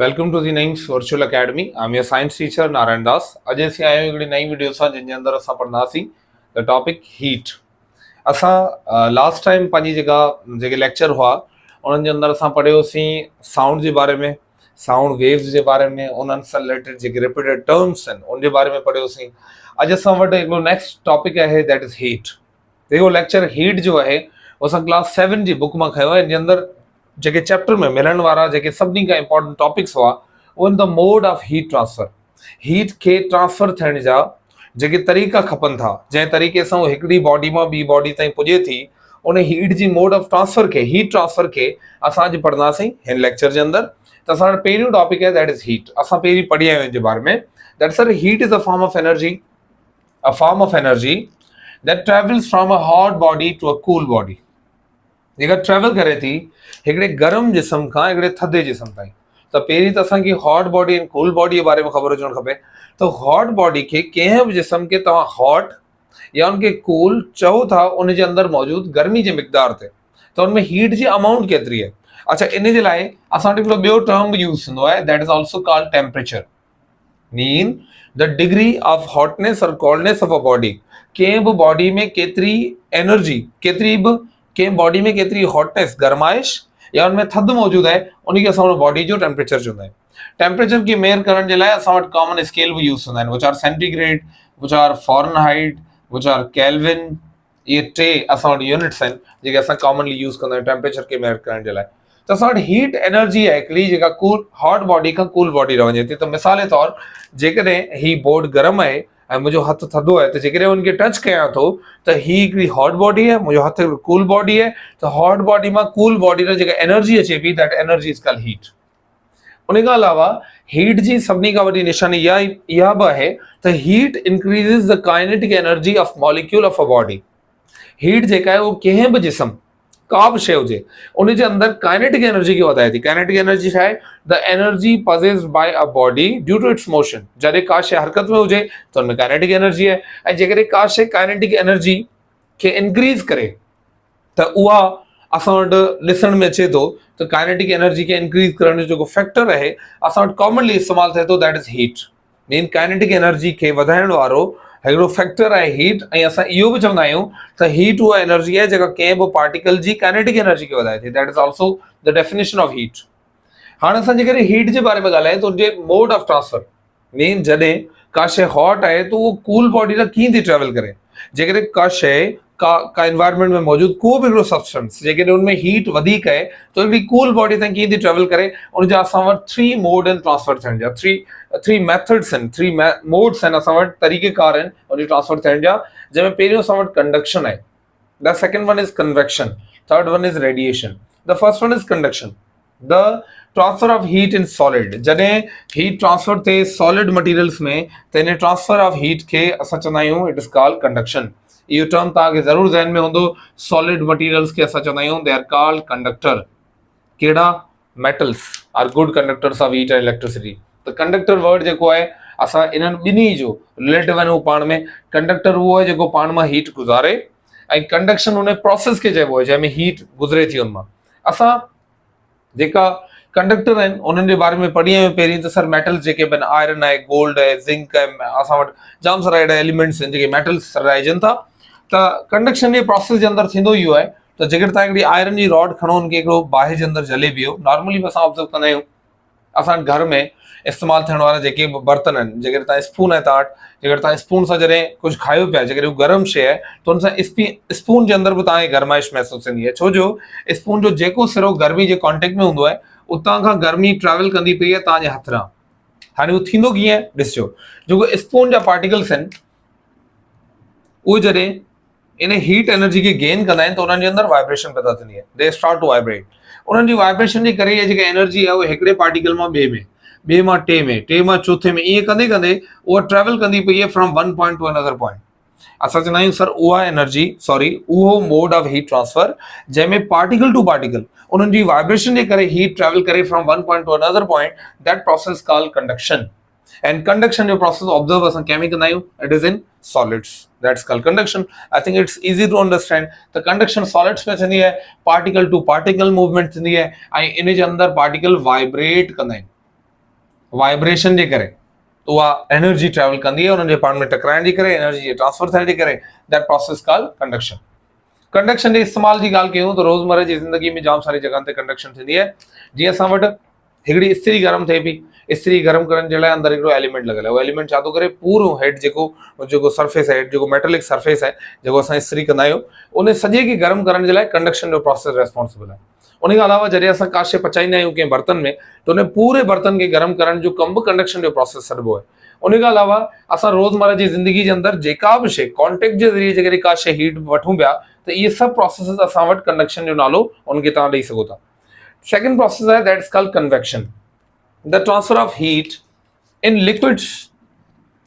Welcome to the नाइम्स virtual academy. I am your science teacher Narayan Das. अॼु असीं आया आहियूं हिकिड़ी नई वीडियो सां जंहिंजे अंदरि असां पढ़ंदासीं द टॉपिक हीट। असां लास्ट टाइम पंहिंजी जेके लेक्चर हुआ उन्हनि जे अंदरि असां पढ़ियोसीं साउंड जे बारे में, साउंड वेव्स जे बारे में, उन्हनि सां रिलेटेड जेके रिपीटेड टर्म्स आहिनि उन जे बारे में पढ़ियोसीं। अॼु असां वटि हिकिड़ो नेक्स्ट टॉपिक आहे दैट इज़ हीट। जेको लेक्चर हीट जो आहे उहो असां क्लास 7 जी बुक मां खयो आहे। इन जे अंदरि जेके चैप्टर में मिलण वारा जेके सभिनी खां इंपॉर्टेंट टॉपिक्स हुआ उन the mode of heat transfer, heat खे ट्रांसफर थियण जा जेके तरीक़ा खपनि था, जंहिं तरीक़े सां हिकिड़ी बॉडी मां ॿी बॉडी ताईं पुॼे थी, उन हीट जी मोड ऑफ ट्रांसफर खे, हीट ट्रांसफर खे असां अॼु पढ़ंदासीं हिन लेक्चर जे अंदरि। त असां वटि पहिरियों टॉपिक आहे दैट इज़ हीट। असां पहिरीं पढ़ी आया आहियूं इन जे बारे में that sir heat is a form of energy that travels from a hot body to a cool body. जेका ट्रेवल करे थी हिकिड़े गर्म जिस्म खां हिकिड़े थधे जिस्म ताईं। त पहिरीं त असांखे हॉट बॉडी ऐं कूल बॉडी जे बारे में ख़बर हुजणु खपे। त हॉट बॉडी खे, कंहिं बि जिस्म खे तव्हां हॉट या उनखे कूल चओ था उन जे अंदरि मौजूदु गर्मी जे मिक़दार ते, त उनमें हीट जी अमाउंट केतिरी आहे। अच्छा, इन जे लाइ असां वटि हिकिड़ो ॿियो टर्म बि यूज़ थींदो आहे that is also called temperature, mean the degree of hotness और कोल्डनेस ऑफ अ बॉडी। कंहिं बि बॉडी में केतिरी एनर्जी, कंहिं बॉडी में केतिरी हॉटनेस, गरमाइश या उनमें थधि मौजूदु आहे, उनखे असां बॉडी जो टेम्परेचर चवंदा आहियूं। टेम्परेचर खे मेयर करण जे लाइ असां वटि कॉमन स्केल बि यूज़ थींदा आहिनि, which are centigrade, which are Fahrenheit, which are Kelvin. इहे टे असां वटि यूनिट्स आहिनि जेके असां कॉमनली यूज़ कंदा आहियूं टेम्परेचर खे मेयर करण जे लाइ। त असां वटि हीट एनर्जी आहे हिकिड़ी जेका हॉट बॉडी खां कूल बॉडी ॾे वञे थी। त मिसाल जे तौरु जेकॾहिं ही बोर्ड गर्म आहे ऐं मुंहिंजो हथु थधो आहे, त जेकॾहिं उनखे टच कयां थो त ही हिकिड़ी हॉट बॉडी आहे, मुंहिंजो हथु हिकिड़ी कूल बॉडी आहे। त हॉट बॉडी मां कूल बॉडी में जेका एनर्जी अचे पई that energy is called heat. उन खां अलावा हीट जी सभिनी खां वॾी निशानी इहा बि आहे त heat increases the kinetic energy of molecule of a body. Heat जेका आहे उहो कंहिं बि जिस्म, का बि शइ हुजे, उन जे अंदरि काइनेटिक एनर्जी खे वधाए थी। काइनेटिक एनर्जी छा आहे? The energy possessed by a body due to its motion. जॾहिं का शइ हरकत में हुजे त हुनमें काइनेटिक एनर्जी आहे, ऐं जेकॾहिं का शइ काइनेटिक एनर्जी खे इंक्रीज़ करे त उहा असां वटि ॾिसण में अचे थो त काइनेटिक एनर्जी खे इंक्रीज़ करण जो जेको फैक्टर आहे असां वटि कॉमनली इस्तेमालु थिए थो that is heat. Mean kinetic energy खे वधाइण वारो हिकिड़ो फैक्टर आहे हीट। ऐं असां इहो बि चवंदा आहियूं त हीट उहा एनर्जी आहे जेका कंहिं बि पार्टिकल जी काइनेटिक एनर्जी खे वधाए थी। That is also the definition of heat. हाणे असां जेकॾहिं हीट जे बारे में ॻाल्हायूं त उनजे मोड ऑफ ट्रांसफर, मीन जॾहिं का शइ हॉट आहे त उहो कूल बॉडी लाइ कीअं थी ट्रेवल करे। जेकॾहिं का शइ का एनवायरमेंट में मौजूदु को बि हिकिड़ो सब्सटेंस जेकॾहिं उनमें हीट वधीक आहे त हिकिड़ी कूल बॉडी ताईं कीअं थी ट्रेवल करे। उनजा असां वटि 3 मोड आहिनि ट्रांसफर थियण जा, 3 मेथड्स आहिनि, 3 मोड्स आहिनि असां वटि, तरीक़ेकार आहिनि उनजी ट्रांसफर थियण जा। जंहिंमें पहिरियों असां वटि कंडक्शन आहे, the second one is convection, third one is radiation. The first one is conduction, the transfer of heat in solid. जॾहिं हीट ट्रांसफर थिए सॉलिड मटीरियल्स में त इन ट्रांसफर ऑफ हीट खे असां चवंदा आहियूं इट इज़ कॉल्ड कंडक्शन। इहो term तव्हांखे ज़रूरु ज़हन में हूंदो। सॉलिड मटीरियल्स खे असां चवंदा आहियूं दे आर कॉल्ड कंडक्टर। कहिड़ा? Metals are good conductors of heat and electricity. त कंडक्टर वर्ड जेको आहे असां इन्हनि ॿिन्ही जो रिलेटिव आहिनि उहो पाण में। कंडक्टर उहो आहे जेको पाण मां हीट गुज़ारे, ऐं कंडक्शन उन प्रोसेस खे चइबो आहे जंहिंमें हीट गुज़रे थी उन मां। असां जेका कंडक्टर आहिनि उन्हनि जे बारे में पढ़ी आहियूं पहिरीं। त सर मेटल्स जेके बि आहिनि, आयरन आहे, गोल्ड आहे, ज़िंक आहे, असां वटि जाम सारा अहिड़ा एलिमेंट्स आहिनि जेके मेटल्स रहिजनि था। त कंडक्शन जे प्रोसेस जे अंदरि थींदो इहो आहे त जेकॾहिं तव्हां हिकिड़ी आयरन जी रॉड खणो, उनखे हिकिड़ो बाहि जे अंदरि जले बीहो। नॉर्मली बि असां ऑब्ज़र्व कंदा आहियूं असां घर में इस्तेमालु थियण वारा जेके बि बर्तन आहिनि, जेकॾहिं तव्हां स्पून आहे तव्हां वटि, जेकॾहिं तव्हां स्पून सां जॾहिं कुझु खायो पिया, जेकॾहिं उहो गरम शइ आहे त हुन सां स्पून जे अंदरि बि तव्हांखे गरमाइश महसूसु थींदी आहे। छो जो स्पून जो जेको सिरो गर्मी जे कॉन्टेक्ट में हूंदो आहे उतां खां गर्मी ट्रेवल कंदी पई आहे तव्हांजे हथ सां। हाणे उहो थींदो कीअं ॾिसिजो, जेको स्पून जा पार्टिकल्स आहिनि उहे जॾहिं इन हीट एनर्जी खे गेन कंदा आहिनि त उन्हनि जे अंदरि वाइब्रेशन पैदा थींदी आहे, दे स्टार्ट टू वाइब्रेट। उन्हनि जी वाइब्रेशन जे करे इहा जेका एनर्जी आहे उहा हिकिड़े पार्टिकल मां ॿिए मां टे मां चौथे में, ईअं कंदे कंदे उहा ट्रेवल कंदी पई आहे from one point to another point. असां चवंदा आहियूं सर उहा एनर्जी, उहो मोड ऑफ हीट ट्रांसफर जंहिंमें पार्टिकल टू पार्टिकल उन्हनि जी वाइब्रेशन जे करे हीट ट्रेवल करे from one point to another point, that process called conduction. And conduction जो प्रोसेस ऑब्जर्व असां कंहिंमें कंदा आहियूं? It is in solids, that's called conduction. I think it's easy to understand. त कंडक्शन सॉलिड्स में थींदी आहे, पार्टिकल टू पार्टिकल मूवमेंट थींदी आहे, ऐं इन जे अंदरि पार्टिकल वाइब्रेट कंदा आहिनि। वाइब्रेशन जे करे उहा एनर्जी ट्रेवल कंदी आहे, उन्हनि जे पाण में टकराइण जे करे, एनर्जी ट्रांसफर थियण जे करे, that process called conduction. Conduction जे इस्तेमाल जी ॻाल्हि कयूं त रोज़मर्रा जी ज़िंदगी में जाम सारी जॻहनि ते कंडक्शन थींदी आहे। जीअं असां वटि हिकिड़ी इस्त्री गरम थिए पई, इस्त्री गरम करण जे लाइ अंदरि हिकिड़ो एलिमेंट लॻल आहे। उहो एलिमेंट छा थो करे, पूरो हेड जेको सरफेस आहे, जेको मेटेलिक सरफेस आहे, जेको असां इस्त्री कंदा आहियूं, उन सॼे खे गरम करण जे लाइ कंडक्शन जो प्रोसेस रेस्पॉन्सिबल आहे। उन खां अलावा जॾहिं असां का शइ पचाईंदा आहियूं कंहिं बर्तन में, त उन पूरे बर्तन खे गरम करण जो कमु बि कंडक्शन जो प्रोसेस सॾिबो आहे। उन खां अलावा असां रोज़मर्रा जी ज़िंदगी जे अंदरि जेका बि शइ कॉन्टेक्ट जे ज़रिए जेकॾहिं का शइ हीट वठूं पिया, त इहे सभु प्रोसेसिस असां वटि कंडक्शन जो नालो उनखे तव्हां ॾेई सघो था। सेकेंड प्रोसेस आहे that is called convection, the transfer of heat in liquids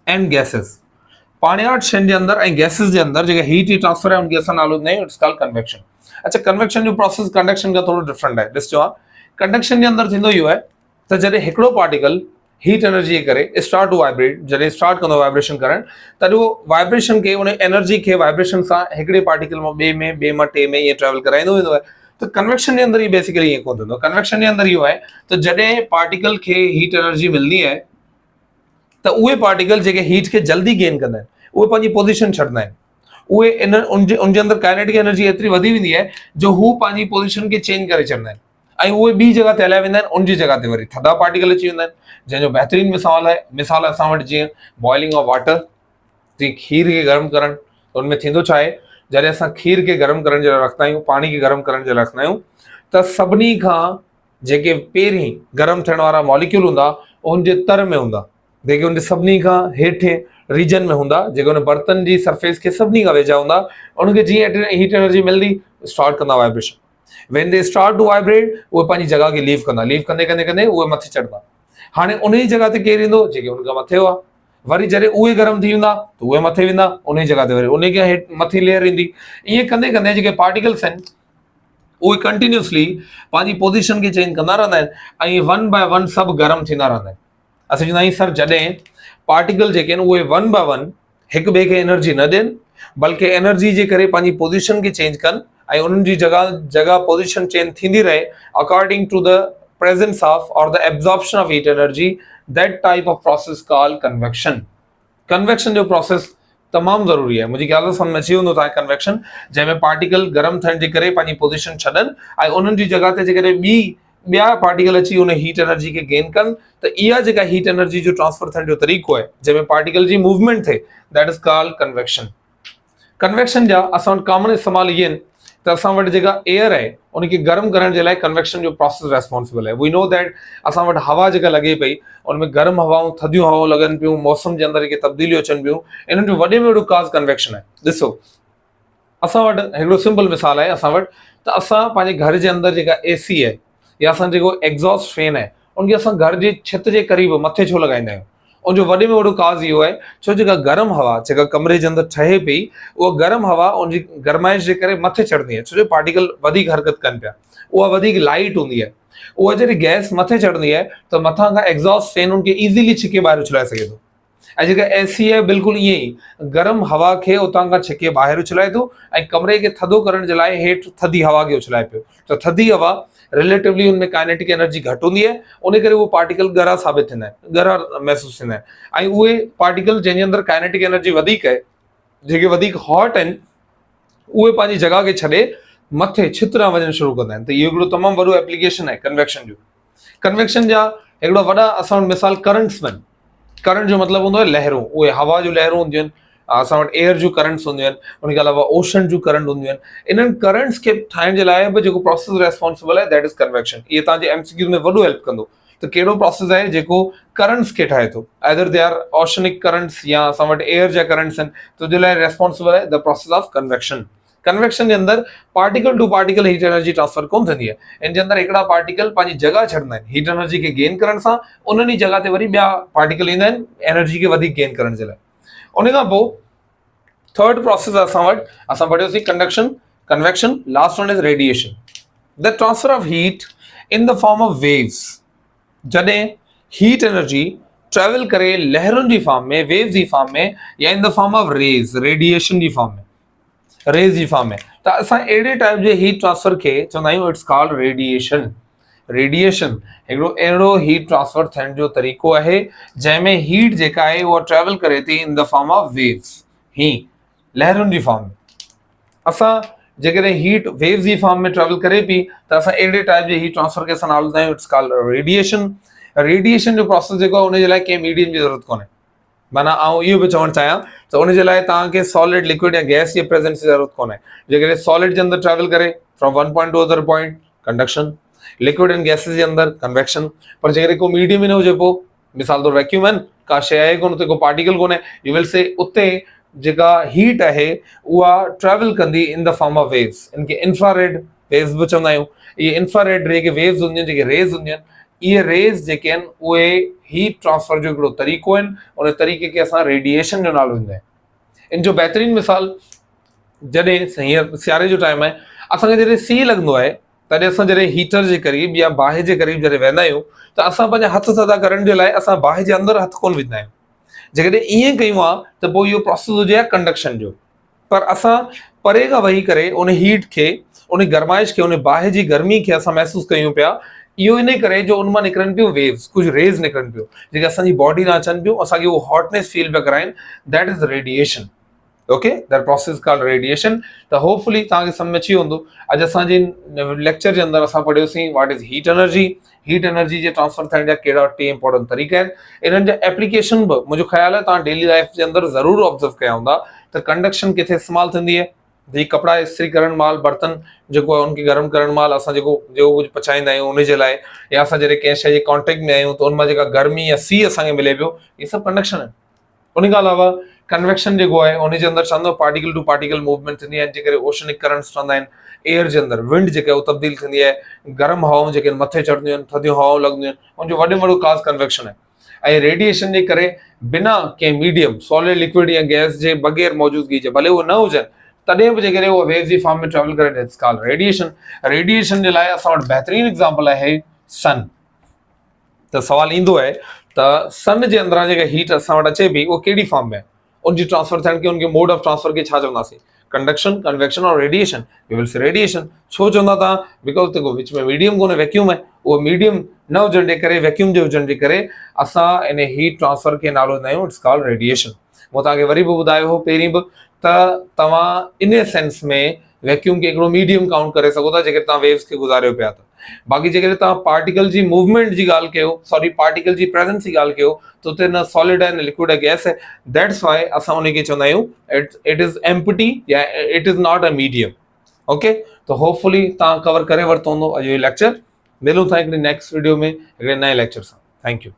and gases. पाणियाट शयुनि जे अंदरि ऐं गैसेस जे अंदरि जेका हीट जी ट्रांसफर आहे उनखे असां नालो ॾींदा आहियूं, इट्स कॉल्ड कन्वेक्शन। अच्छा, कन्वेक्शन जो प्रोसेस कंडक्शन खां थोरो डिफरेंट आहे। ॾिसजो, कंडक्शन जे अंदरि थींदो इहो आहे त जॾहिं हिकिड़ो पार्टिकल हीट एनर्जी जे करे स्टार्ट टू वाइब्रेट, जॾहिं स्टार्ट कंदो वाइब्रेशन करण, त उहो वाइब्रेशन खे, उन एनर्जी खे वाइब्रेशन सां हिकिड़े पार्टिकल मां ॿिए मां टे में ईअं ट्रेवल कराईंदो वेंदो आहे। त कन्वेक्शन जे अंदरि बेसिकली ईअं कोन थींदो। कन्वेक्शन जे अंदरि इहो आहे त जॾहिं पार्टिकल खे हीट एनर्जी मिलंदी आहे त उहे पार्टिकल जेके हीट खे जल्दी गेन कंदा आहिनि, उहे पंहिंजी पोजीशन छॾंदा आहिनि। उहे उनजे अंदरि काइनेटिक एनर्जी एतिरी वधी वेंदी आहे जो हू पंहिंजी पोजीशन खे चेंज करे छॾंदा आहिनि ऐं उहे ॿी जॻह ते हलिया वेंदा आहिनि। उनजी जॻह ते वरी थधा पार्टिकल अची वेंदा आहिनि, जंहिंजो बहितरीन मिसाल असां वटि जीअं बॉइलिंग ऑफ वाटर, जीअं खीर खे गरम करणु। उनमें थींदो छा आहे, जॾहिं असां खीर खे गरम करण जे लाइ रखंदा आहियूं, पाणी खे गरम करण जे लाइ रखंदा आहियूं, त सभिनी खां जेके पहिरीं गरम थियण वारा मॉलिक्यूल हूंदा उनजे तर में हूंदा, जेके उनजे सभिनी खां हेठि रीजन में हूंदा, जेके उन बर्तन जी सरफेस खे सभिनी खां वेझा हूंदा। उनखे जीअं हीट एनर्जी मिलंदी, स्टार्ट कंदा vibration. When they start to vibrate, उहे पंहिंजी जॻह खे लीव कंदा, लीव कंदे कंदे कंदे उहे मथे चढ़ंदा। हाणे उन जी जॻह ते केरु ईंदो, जेके उनखां मथे हुआ। वरी जॾहिं उहे गरम थी वेंदा त उहे मथे वेंदा, उन जी जॻह ते वरी उनखे हेठि मथे लेयर ईंदी। ईअं कंदे कंदे जेके पार्टिकल्स आहिनि उहे कंटिन्यूसली पंहिंजी पोजीशन खे चेंज कंदा रहंदा आहिनि ऐं वन बाय वन सभु गरम थींदा रहंदा आहिनि। असां चवंदा आहियूं सर, जॾहिं पार्टिकल जेके आहिनि उहे वन बाय वन हिक ॿिए खे एनर्जी न ॾियनि, बल्कि एनर्जी जे करे पंहिंजी पोजीशन खे चेंज कनि ऐं उन्हनि जी जॻह पोजीशन चेंज थींदी रहे according to the presence of or the absorption of heat energy, that type of process called convection. Convection जो प्रोसेस तमामु ज़रूरी आहे। मुंहिंजी ख़्याल सां सम्झ में अची वेंदो तव्हांखे कन्वेक्शन, जंहिंमें पार्टिकल गरम थियण जे करे पंहिंजी पोजीशन छॾनि ऐं उन्हनि जी जॻह ते जेकॾहिं ॿिया पार्टिकल अची उन हीट एनर्जी खे गेन कनि, त इहा जेका हीट एनर्जी जो ट्रांसफर थियण जो तरीक़ो आहे, जंहिंमें पार्टिकल जी मूवमेंट थिए, that is called convection. Convection जा असां वटि कॉमन इस्तेमाल इहे आहिनि त असां वटि जेका एयर आहे उनखे गरम करण जे लाइ कन्वेक्शन जो प्रोसेस रेस्पॉन्सिबल आहे। वी नो दैट असां वटि हवा जेका लॻे पई, उनमें गरम हवाऊं, थधियूं हवाऊं लॻनि पियूं, मौसम जे अंदरि जेके तब्दीलियूं अचनि पियूं, इन्हनि जो वॾे में वॾो काज़ कन्वेक्शन आहे। ॾिसो, असां वटि हिकिड़ो सिंपल मिसाल आहे। असां वटि त असां पंहिंजे घर जे अंदरि जेका AC आहे या असां जेको एग्ज़ॉस्ट फैन आहे, उनखे असां घर जी छित जे क़रीब मथे छो लॻाईंदा आहियूं? उनजो वॾे में वॾो काज़ इहो आहे, छो जेका गरम हवा जेका कमरे जे अंदरि ठहे पई, उहा गरम हवा उनजी गरमाइश जे करे मथे चढ़ंदी आहे, छो जो पार्टिकल वधीक हरकत कनि पिया, उहा वधीक लाइट हूंदी आहे। उहा जॾहिं गैस मथे चढ़ंदी आहे त मथां खां एग्ज़ॉस्ट फैन उनखे ईज़िली छिके ॿाहिरि उछलाए सघे थो। ऐं जेका AC आहे बिल्कुलु ईअं ई गरम हवा खे उतां खां छिके ॿाहिरि उछलाए थो ऐं कमरे खे थधो करण जे लाइ हेठि थधी हवा खे उछलाए पियो। त थधी हवा रिलेटिवली उनमें काइनेटिक एनर्जी घटि हूंदी आहे, उन करे उहे पार्टिकल ॻरा साबित थींदा आहिनि, ॻरा महसूसु थींदा आहिनि। ऐं उहे पार्टिकल जंहिंजे अंदरि काइनेटिक एनर्जी वधीक आहे, जेके वधीक हॉट आहिनि, उहे पंहिंजी जॻह खे छॾे मथे छित ॾांहुं वञणु शुरू कंदा आहिनि। त इहो हिकिड़ो तमामु वॾो एप्लीकेशन आहे कन्वेक्शन जो। कन्वेक्शन जा हिकिड़ा वॾा असां वटि मिसाल करंट्स आहिनि। करंट जो मतिलबु हूंदो आहे लहरूं, उहे हवा जूं लहरूं हूंदियूं आहिनि। असां वटि एयर जूं करंट्स हूंदियूं आहिनि, उनखे अलावा ओशन जूं करंट हूंदियूं आहिनि। इन्हनि करंट्स खे ठाहिण जे लाइ बि जेको प्रोसेस रेस्पॉन्सिबल आहे, दैट इज़ कन्वेक्शन। इहे तव्हांजे MCQ में वॾो हेल्प कंदो त कहिड़ो प्रोसेस आहे जेको करंट्स खे ठाहे थो, either they are oceanic currents या असां वटि एयर जा करंट्स आहिनि, त उनजे लाइ रेस्पॉन्सिबल आहे the process of convection. Convection जे अंदरि particle to particle heat energy transfer कोन थींदी आहे। इन जे अंदरि हिकिड़ा पार्टिकल पंहिंजी जॻह छॾंदा आहिनि हीट एनर्जी खे गेन करण सां, उन्हनि जी जॻह ते वरी ॿिया पार्टिकल ईंदा आहिनि एनर्जी खे वधीक गेन करण जे लाइ। उन खां पोइ थर्ड प्रोसेस असां वटि असां पढ़ियोसीं conduction, convection, last one is radiation, the transfer of heat in the form of waves. जॾहिं हीट एनर्जी ट्रेवल करे लहरुनि जी फॉर्म में, वेव्स जी फॉर्म में, या in the form of rays, radiation जी फॉर्म में, रेज जी फॉर्म में, त असां अहिड़े टाइप जे हीट ट्रांसफर खे चवंदा आहियूं इट्स कॉल्ड रेडिएशन। रेडिएशन हिकिड़ो अहिड़ो हीट ट्रांसफर थियण जो तरीक़ो आहे जंहिंमें हीट जेका आहे उहा ट्रेवल करे थी in the form of waves, ही लहरुनि जी फॉर्म में। असां जेकॾहिं हीट वेव्स जी फॉर्म में ट्रेवल करे पई त असां अहिड़े टाइप जे हीट ट्रांसफर खे असां नालो ॾींदा आहियूं, इट्स कॉल्ड रेडिएशन। रेडिएशन जो प्रोसेस जेको आहे उन जे लाइ कंहिं मीडियम जी ज़रूरत कोन्हे। माना आउं इहो बि चवणु चाहियां त उन जे लाइ तव्हांखे सॉलिड, लिक्विड या गैस जी प्रेजेंस जी ज़रूरत कोन्हे। जेकॾहिं सॉलिड जे अंदरि ट्रेवल करे from one point to other point, conduction, liquid and gases जे अंदरि कन्वेक्शन। पर जेकॾहिं को मीडियम ई न हुजे पोइ, मिसाल तौरु वैक्यूम आहिनि, का शइ आहे कोन, उते को पार्टिकल कोन्हे, यू विल से उते जेका हीट आहे उहा ट्रेवल कंदी इन द फॉर्म ऑफ वेव्स। इनखे इंफ्रारेड वेव्स बि चवंदा आहियूं। इहे इंफ्रारेड जेके वेव्स हूंदियूं आहिनि, जेके रेज़ हूंदियूं आहिनि, इहे रेज़ जेके आहिनि उहे हीट ट्रांसफर जो हिकिड़ो तरीक़ो आहिनि। उन तरीक़े खे असां रेडिएशन जो नालो ॾींदा आहियूं। इन जो बहितरीनु मिसाल जॾहिं हींअर सियारे जो टाइम आहे, असांखे जॾहिं सीउ लॻंदो आहे तॾहिं असां जॾहिं हीटर जे क़रीब या बाहि जे क़रीब जॾहिं वेंदा आहियूं त असां पंहिंजा हथ थधा करण जे लाइ असां बाहि जे अंदरि हथु कोन विझंदा आहियूं। जेकॾहिं ईअं कयूं आहे त पोइ इहो प्रोसेस हुजे आहे कंडक्शन जो। पर असां परे खां वेही करे उन हीट खे, उन गरमाइश खे, उन बाहि जी गर्मी खे असां महसूसु कयूं पिया। इहो इन करे जो उन मां निकिरनि पियूं वेव्स, कुझु रेज़ निकिरनि पियूं जेके असांजी बॉडी न अचनि पियूं, असांखे उहो हॉटनेस फील पिया कराइनि। That is radiation. Okay, that process called radiation. त होपफुली तव्हांखे सम्झ अची वेंदो। अॼु असांजे लेक्चर जे अंदरि असां पढ़ियोसीं what is heat energy. Heat energy जे ट्रांसफर थियण जा कहिड़ा टे इंपॉर्टेंट तरीक़ा आहिनि। इन्हनि जा एप्लीकेशन बि मुंहिंजो ख़्यालु आहे तव्हां डेली लाइफ जे अंदरि ज़रूरु ऑब्ज़र्व कया हूंदा त कंडक्शन किथे इस्तेमालु थींदी आहे। जी कपिड़ा इस्त्री करण महिल, बर्तन जेको आहे उनखे गरम करण महिल असां जेको कुझु पचाईंदा आहियूं उन जे लाइ, या असां जॾहिं कंहिं शइ जे कॉन्टेक्ट में आहियूं त उन मां जेका गर्मी या सी असांखे मिले पियो, इहे सभु कंडक्शन आहिनि। उन खां अलावा कन्वेक्शन जेको आहे उन जे अंदरि चवंदो पार्टिकल टू पार्टिकल मूवमेंट थींदी आहे, जे करे ओशनिक करंट्स ठहंदा आहिनि। एयर जे अंदरि विंड जेका आहे उहा तब्दील थींदी आहे, गरम हवाऊं जेके मथे चढ़ंदियूं आहिनि, थधियूं हवाऊं लॻंदियूं आहिनि, उनजो वॾे में वॾो काज़ कन्वेक्शन आहे। ऐं रेडिएशन जे करे बिना कंहिं मीडियम, सॉलिड, लिक्विड या गैस जे बग़ैर मौजूदगी जे, भले उहो न हुजनि तॾहिं बि जेकॾहिं उहा वेव जी फॉर्म में ट्रेवल करे, इट्स कॉल्ड रेडिएशन। रेडिएशन जे लाइ असां वटि बहितरीनु एग्ज़ाम्पल आहे सन। त सवाल ईंदो आहे त सन जे अंदरां जेका हीट असां वटि अचे पई उहा कहिड़ी फॉर्म में आहे, उनजी ट्रांसफर थियण खे, उनखे मोड ऑफ ट्रांसफर खे छा चवंदासीं? कंडक्शन, कन्वेक्शन और radiation. We will say radiation. छो चवंदा तव्हां? बिकॉज देखो विच में मीडियम कोन्हे, वैक्यूम आहे। उहो मीडियम न हुजण जे करे, वैक्यूम जे हुजण जे करे असां इन हीट ट्रांसफर खे नालो ॾींदा आहियूं, इट्स कॉल्ड रेडिएशन। मूं तव्हांखे वरी बि ॿुधायो हो पहिरीं बि त तव्हां इन सेंस में वैक्यूम खे हिकिड़ो मीडियम काउंट करे सघो था जेकॾहिं तव्हां वेव्स खे गुज़ारियो पिया त। बाक़ी जेकॾहिं तव्हां पार्टिकल जी मूवमेंट जी ॻाल्हि कयो, सॉरी पार्टिकल जी प्रेजेंस जी ॻाल्हि कयो, त उते न सॉलिड आहे न लिक्विड आहे, गैस आहे। दैट्स वाई असां उनखे चवंदा आहियूं इट इज़ एम्प्टी या it is not a medium. Okay, त होपफुली तव्हां कवर करे वरितो हूंदो अॼु इहो लेक्चर। मिलूं था हिकिड़े नेक्स्ट वीडियो में हिकिड़े नए लेक्चर सां। Thank you.